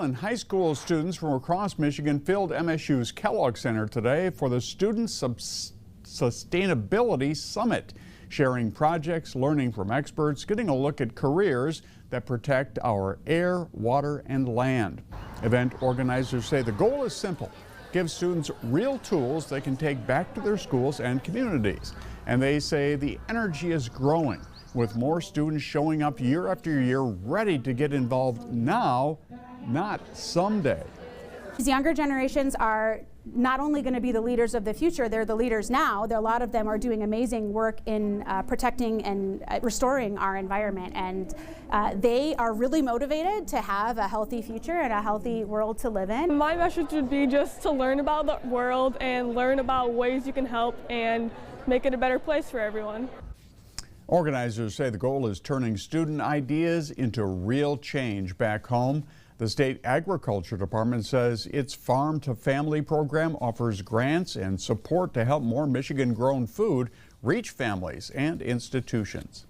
And high school students from across Michigan filled MSU's Kellogg Center today for the Student Sustainability Summit, sharing projects, learning from experts, getting a look at careers that protect our air, water, and land. Event organizers say the goal is simple: give students real tools they can take back to their schools and communities. And they say the energy is growing, with more students showing up year after year, ready to get involved now, not someday. These younger generations are not only going to be the leaders of the future, they're the leaders now. A lot of them are doing amazing work in protecting and restoring our environment, and they are really motivated to have a healthy future and a healthy world to live in. My message would be just to learn about the world and learn about ways you can help and make it a better place for everyone. Organizers say the goal is turning student ideas into real change back home. The state agriculture department says its farm to family program offers grants and support to help more Michigan grown food reach families and institutions.